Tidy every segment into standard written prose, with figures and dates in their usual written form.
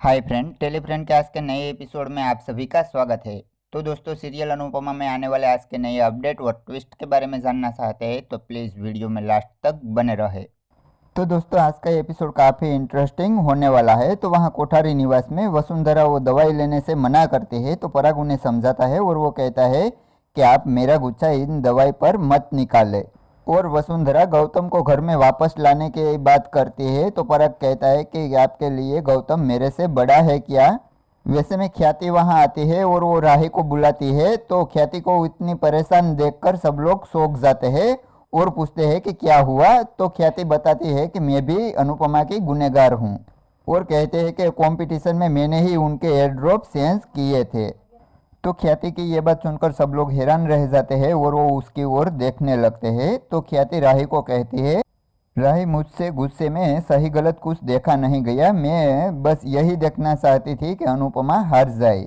Hi friend, टेलीफ्रेंड के आज के नए एपिसोड में आप सभी का स्वागत है। तो दोस्तों, सीरियल अनुपमा में आने वाले आज के नए अपडेट और ट्विस्ट के बारे में जानना चाहते हैं तो प्लीज़ वीडियो में लास्ट तक बने रहे। तो दोस्तों, आज का एपिसोड काफ़ी इंटरेस्टिंग होने वाला है। तो वहाँ कोठारी निवास में वसुंधरा वो दवाई लेने से मना करती है तो पराग उन्हें समझाता है और वो कहता है कि आप मेरा गुच्छा इन दवाई पर मत निकाले। और वसुंधरा गौतम को घर में वापस लाने की बात करती है तो पराग कहता है कि आपके लिए गौतम मेरे से बड़ा है क्या। वैसे में ख्याति वहां आती है और वो राही को बुलाती है तो ख्याति को इतनी परेशान देखकर सब लोग चौंक जाते हैं और पूछते हैं कि क्या हुआ। तो ख्याति बताती है कि मैं भी अनुपमा की गुनहगार हूँ और कहते हैं कि कंपटीशन में मैंने ही उनके एयर ड्रॉप सेंस किए थे। तो ख्याति की ये बात सुनकर सब लोग हैरान रह जाते हैं और वो उसकी ओर देखने लगते हैं। तो ख्याति राही को कहती है, राही मुझसे गुस्से में सही गलत कुछ देखा नहीं गया, मैं बस यही देखना चाहती थी कि अनुपमा हार जाए।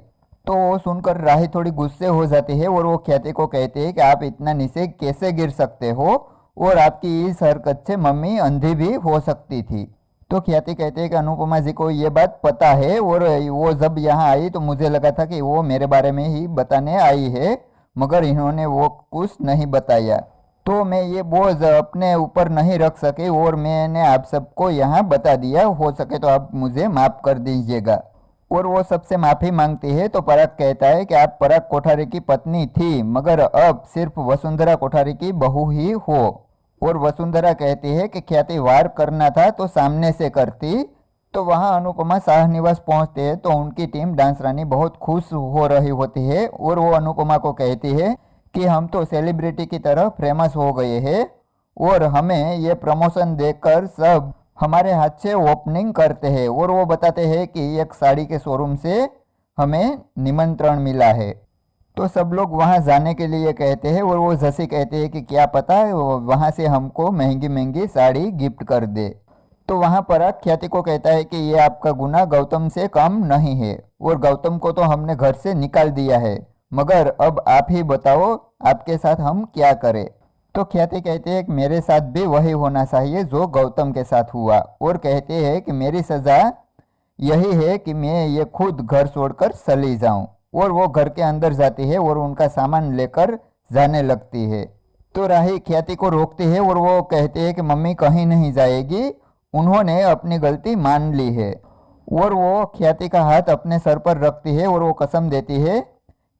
तो वो सुनकर राही थोड़ी गुस्से हो जाती है और वो ख्याति को कहती है कि आप इतना नीचे कैसे गिर सकते हो और आपकी इस हरकत से मम्मी अंधी भी हो सकती थी। तो ख्याति कहते हैं कि अनुपमा जी को ये बात पता है और वो जब यहाँ आई तो मुझे लगा था कि वो मेरे बारे में ही बताने आई है, मगर इन्होंने वो कुछ नहीं बताया तो मैं ये बोझ अपने ऊपर नहीं रख सके और मैंने आप सबको यहाँ बता दिया। हो सके तो आप मुझे माफ़ कर दीजिएगा। और वो सबसे माफ़ी मांगती है तो पराग कहता है कि आप पराग कोठारी की पत्नी थी मगर अब सिर्फ वसुंधरा कोठारी की बहू ही हो। और वसुंधरा कहती है कि ख्याति वार करना था तो सामने से करती। तो वहाँ अनुपमा शाह निवास पहुँचते हैं तो उनकी टीम डांस रानी बहुत खुश हो रही होती है और वो अनुपमा को कहती है कि हम तो सेलिब्रिटी की तरह फेमस हो गए हैं और हमें ये प्रमोशन देकर सब हमारे हाथ से ओपनिंग करते हैं। और वो बताते हैं कि एक साड़ी के शोरूम से हमें निमंत्रण मिला है। तो सब लोग वहाँ जाने के लिए कहते हैं और वो जैसे कहते हैं कि क्या पता वहाँ से हमको महंगी महंगी साड़ी गिफ्ट कर दे। तो वहाँ पर ख्याति को कहता है कि ये आपका गुनाह गौतम से कम नहीं है और गौतम को तो हमने घर से निकाल दिया है, मगर अब आप ही बताओ आपके साथ हम क्या करें। तो ख्याति कहते हैं कि मेरे साथ भी वही होना चाहिए जो गौतम के साथ हुआ और कहते हैं कि मेरी सज़ा यही है कि मैं ये खुद घर छोड़कर चली जाऊं। और वो घर के अंदर जाती है और उनका सामान लेकर जाने लगती है। तो राही ख्याति को रोकती है और वो कहते हैं कि मम्मी कहीं नहीं जाएगी, उन्होंने अपनी गलती मान ली है। और वो ख्याति का हाथ अपने सर पर रखती है और वो कसम देती है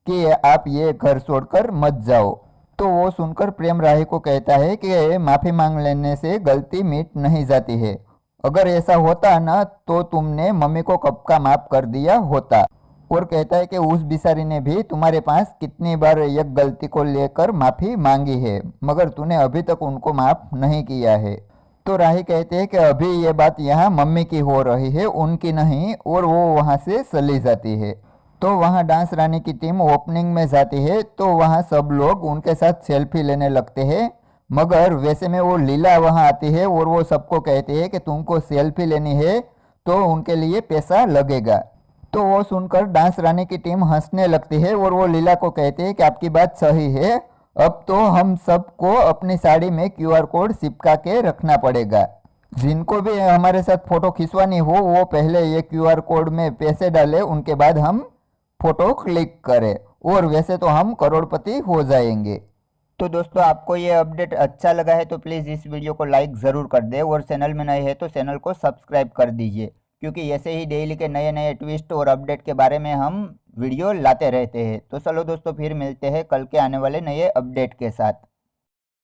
कि आप ये घर छोड़कर मत जाओ। तो वो सुनकर प्रेम राही को कहता है कि माफ़ी मांग लेने से गलती मिट नहीं जाती है, अगर ऐसा होता ना तो तुमने मम्मी को कब का माफ़ कर दिया होता। और कहता है कि उस बिचारी ने भी तुम्हारे पास कितनी बार एक गलती को लेकर माफ़ी मांगी है मगर तूने अभी तक उनको माफ़ नहीं किया है। तो राही कहते हैं कि अभी ये बात यहाँ मम्मी की हो रही है, उनकी नहीं। और वो वहाँ से चली जाती है। तो वहाँ डांस रानी की टीम ओपनिंग में जाती है तो वहाँ सब लोग उनके साथ सेल्फी लेने लगते हैं, मगर वैसे में वो लीला वहाँ आती है और वो सबको कहती है कि तुमको सेल्फी लेनी है तो उनके लिए पैसा लगेगा। तो वो सुनकर डांस रानी की टीम हंसने लगती है और वो लीला को कहती है कि आपकी बात सही है, अब तो हम सबको अपनी साड़ी में क्यूआर कोड चिपका के रखना पड़ेगा। जिनको भी हमारे साथ फ़ोटो खिंचवानी हो वो पहले ये क्यूआर कोड में पैसे डालें, उनके बाद हम फ़ोटो क्लिक करें और वैसे तो हम करोड़पति हो जाएंगे। तो दोस्तों, आपको ये अपडेट अच्छा लगा है तो प्लीज़ इस वीडियो को लाइक ज़रूर कर दें और चैनल में नए हैं तो चैनल को सब्सक्राइब कर दीजिए, क्योंकि ऐसे ही डेली के नए नए ट्विस्ट और अपडेट के बारे में हम वीडियो लाते रहते हैं। तो चलो दोस्तों, फिर मिलते हैं कल के आने वाले नए अपडेट के साथ।